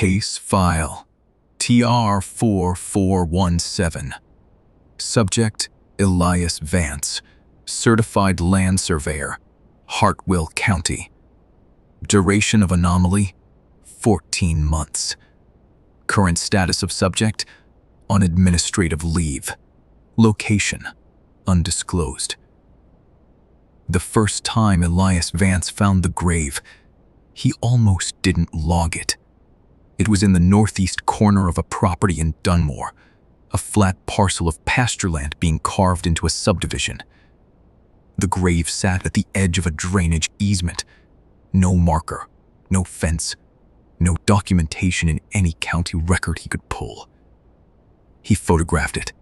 Case File TR-4417. Subject Elias Vance, Certified Land Surveyor, Hartwell County. Duration of anomaly 14 months. Current status of subject on administrative leave. Location undisclosed. The first time Elias Vance found the grave, he almost didn't log it. It was in the northeast corner of a property in Dunmore, a flat parcel of pastureland being carved into a subdivision. The grave sat at the edge of a drainage easement. No marker, no fence, no documentation in any county record he could pull. He photographed it,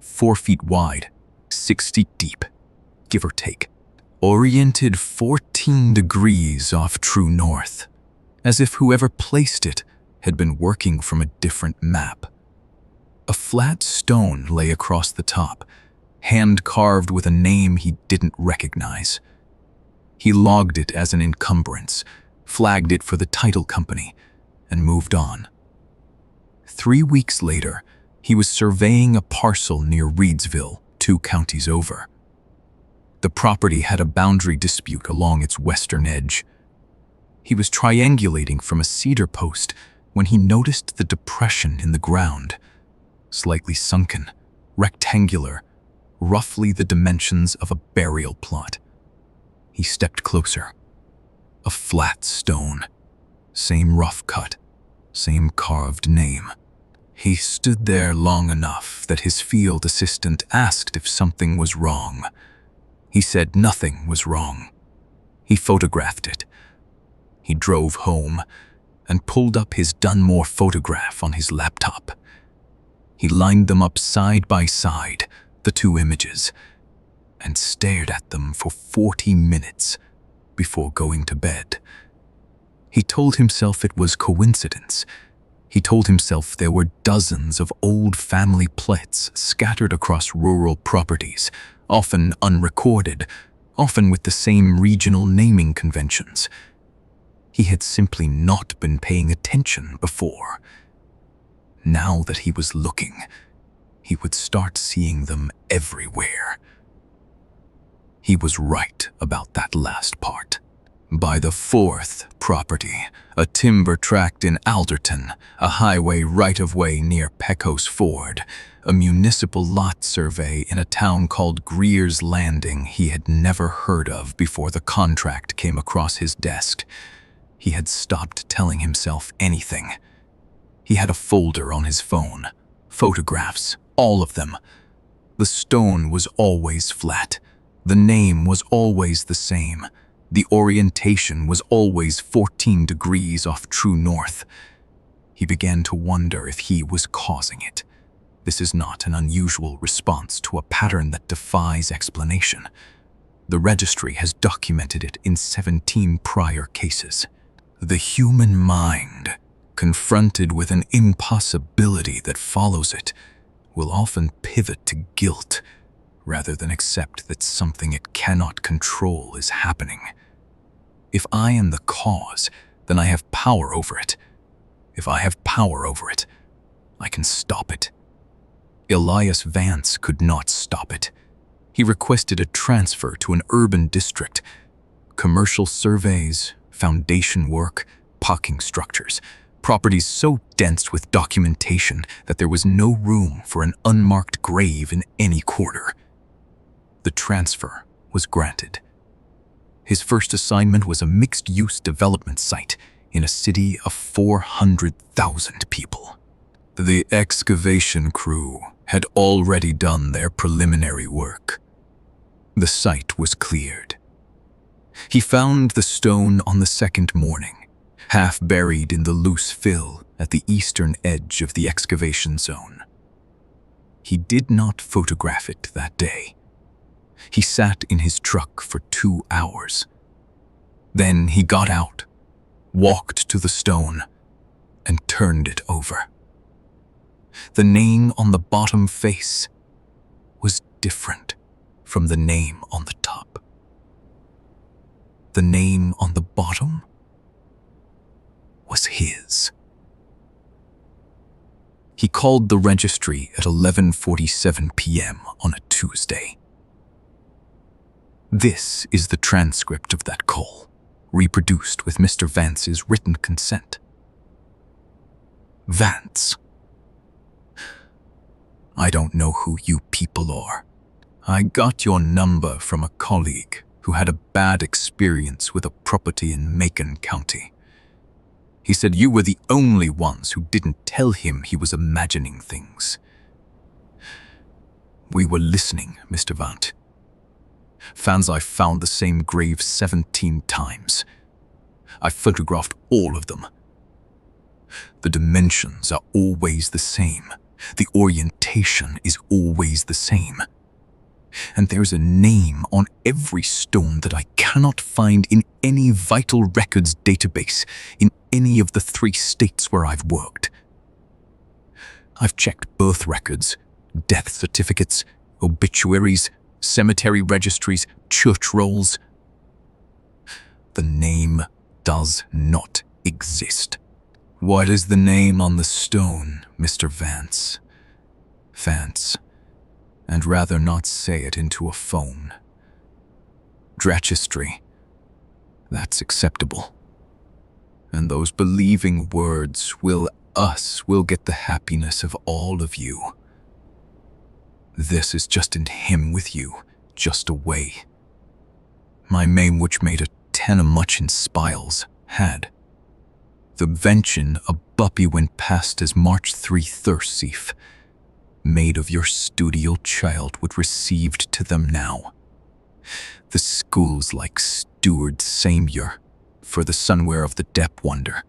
4 feet wide, 60 deep, give or take, oriented 14 degrees off true north, as if whoever placed it had been working from a different map. A flat stone lay across the top, hand-carved with a name he didn't recognize. He logged it as an encumbrance, flagged it for the title company, and moved on. 3 weeks later, he was surveying a parcel near Reedsville, 2 counties over. The property had a boundary dispute along its western edge. He was triangulating from a cedar post when he noticed the depression in the ground, slightly sunken, rectangular, roughly the dimensions of a burial plot. He stepped closer. A flat stone, same rough cut, same carved name. He stood there long enough that his field assistant asked if something was wrong. He said nothing was wrong. He photographed it. He drove home and pulled up his Dunmore photograph on his laptop. He lined them up side by side, the 2 images, and stared at them for 40 minutes before going to bed. He told himself it was coincidence. He told himself there were dozens of old family plats scattered across rural properties, often unrecorded, often with the same regional naming conventions. He had simply not been paying attention before. Now that he was looking, he would start seeing them everywhere. He was right about that last part. By the 4th property, a timber tract in Alderton, a highway right-of-way near Pecos Ford, a municipal lot survey in a town called Greer's Landing he had never heard of before the contract came across his desk. He had stopped telling himself anything. He had a folder on his phone, photographs, all of them. The stone was always flat. The name was always the same. The orientation was always 14 degrees off true north. He began to wonder if he was causing it. This is not an unusual response to a pattern that defies explanation. The registry has documented it in 17 prior cases. The human mind, confronted with an impossibility that follows it, will often pivot to guilt rather than accept that something it cannot control is happening. If I am the cause, then I have power over it. If I have power over it, I can stop it. Elias Vance could not stop it. He requested a transfer to an urban district. Commercial surveys, foundation work, parking structures, properties so dense with documentation that there was no room for an unmarked grave in any quarter. The transfer was granted. His first assignment was a mixed-use development site in a city of 400,000 people. The excavation crew had already done their preliminary work. The site was cleared. He found the stone on the 2nd morning, half buried in the loose fill at the eastern edge of the excavation zone. He did not photograph it that day. He sat in his truck for 2 hours. Then he got out, walked to the stone, and turned it over. The name on the bottom face was different from the name on the top. The name on the bottom was his. He called the registry at 11:47 p.m. on a Tuesday. This is the transcript of that call, reproduced with Mr. Vance's written consent. Vance. I don't know who you people are. I got your number from a colleague who had a bad experience with a property in Macon County. He said you were the only ones who didn't tell him he was imagining things. We were listening, Mr. Vance. Fans, I found the same grave 17 times. I photographed all of them. The dimensions are always the same. The orientation is always the same. And there's a name on every stone that I cannot find in any vital records database in any of the 3 states where I've worked. I've checked birth records, death certificates, obituaries, cemetery registries, church rolls. The name does not exist. What is the name on the stone, Mr. Vance? Vance. And rather not say it into a phone. Registry. That's acceptable. And those believing words will get the happiness of all of you. This is just in him with you, just away. My name, which made a 10 much in spiles, had. The vention a buppy went past as March 3 Thursif, made of your studio child would received to them now. The schools like steward same year, for the sunwear of the dep wonder.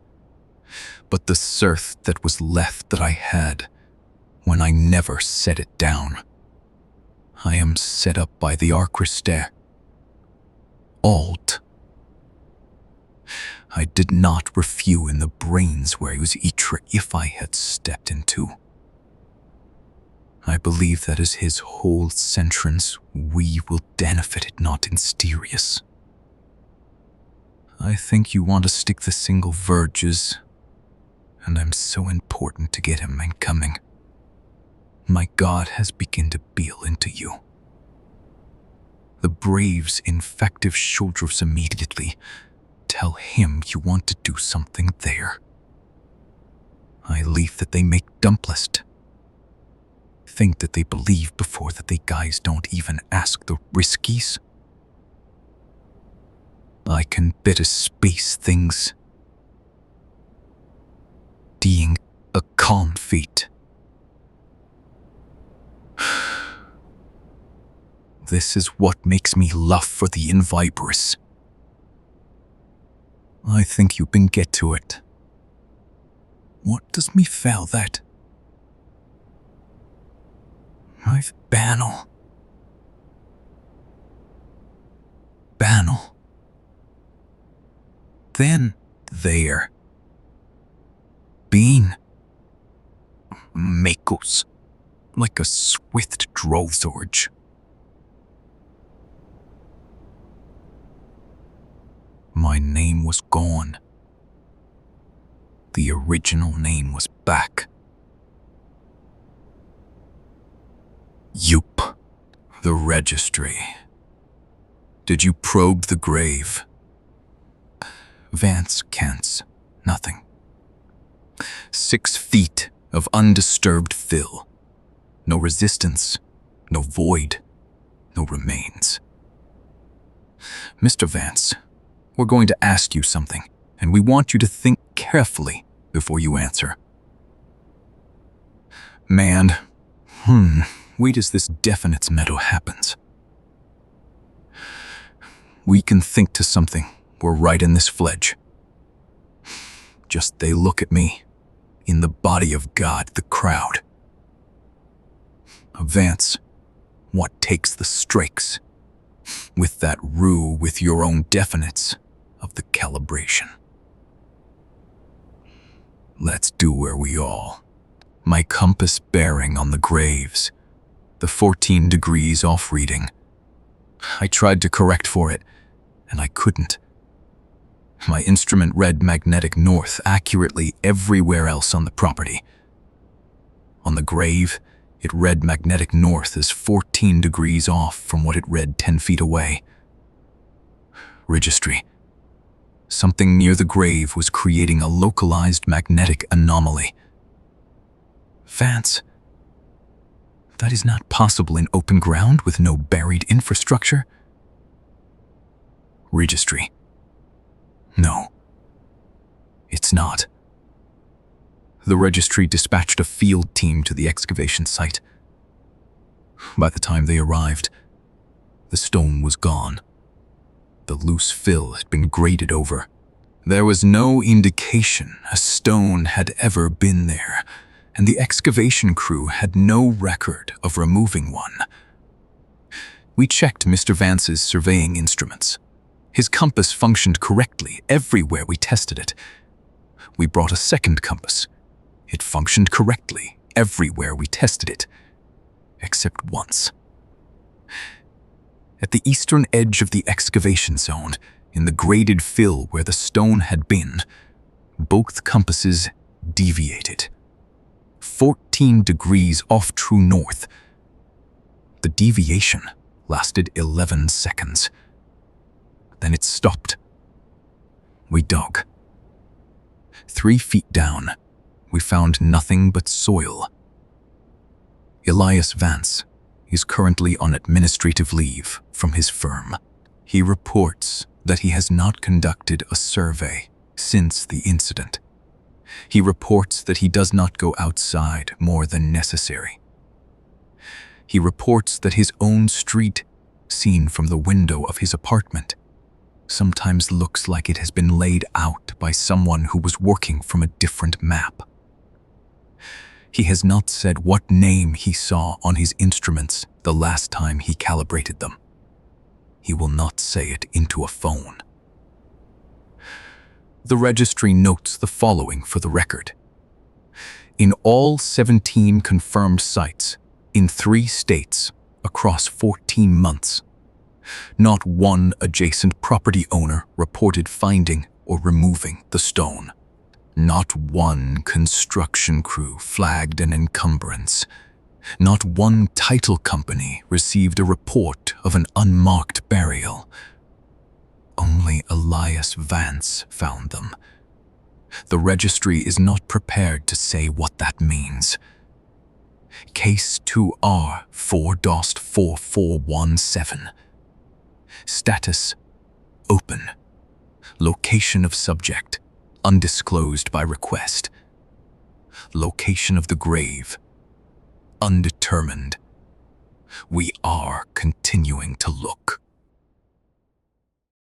But the surth that was left that I had, when I never set it down. I am set up by the Arcrister. Alt. I did not refuse in the brains where he was eatra if I had stepped into. I believe that as his whole sentrance we will benefit it not in mysterious. I think you want to stick the single verges, and I'm so important to get him and coming. My God has begun to beal into you. The Braves' infective shoulders immediately. Tell him you want to do something there. I leave that they make dumplest. Think that they believe before that they guys don't even ask the riskies. I can better space things. Being a calm feat. This is what makes me love for the invibrous. I think you can get to it. What does me fail that? I've Bannel. Then there. Bean. Makos. Like a swift drozorge. My name was gone. The original name was back. Yup. The registry. Did you probe the grave? Vance can't. Nothing. 6 feet of undisturbed fill. No resistance, no void, no remains. Mr. Vance, we're going to ask you something, and we want you to think carefully before you answer. Man, wait as this definite meadow happens. We can think to something. We're right in this fledge. Just they look at me, in the body of God, the crowd. Vance, what takes the strikes? With that rue with your own definites of the calibration. Let's do where we all. My compass bearing on the graves, the 14 degrees off reading. I tried to correct for it, and I couldn't. My instrument read magnetic north accurately everywhere else on the property. On the grave, it read magnetic north as 14 degrees off from what it read 10 feet away. Registry. Something near the grave was creating a localized magnetic anomaly. Vance. That is not possible in open ground with no buried infrastructure. Registry. No, it's not. The registry dispatched a field team to the excavation site. By the time they arrived, the stone was gone. The loose fill had been graded over. There was no indication a stone had ever been there, and the excavation crew had no record of removing one. We checked Mr. Vance's surveying instruments. His compass functioned correctly everywhere we tested it. We brought a second compass. It functioned correctly everywhere we tested it, except once. At the eastern edge of the excavation zone, in the graded fill where the stone had been, both compasses deviated. 14 degrees off true north. The deviation lasted 11 seconds. Then it stopped. We dug. 3 feet down, we found nothing but soil. Elias Vance is currently on administrative leave from his firm. He reports that he has not conducted a survey since the incident. He reports that he does not go outside more than necessary. He reports that his own street, seen from the window of his apartment, sometimes looks like it has been laid out by someone who was working from a different map. He has not said what name he saw on his instruments the last time he calibrated them. He will not say it into a phone. The registry notes the following for the record. In all 17 confirmed sites, in 3 states, across 14 months, not one adjacent property owner reported finding or removing the stone. Not one construction crew flagged an encumbrance. Not one title company received a report of an unmarked burial. Only Elias Vance found them. The registry is not prepared to say what that means. Case TR-4417. Status: open. Location of subject: undisclosed by request. Location of the grave: undetermined. We are continuing to look.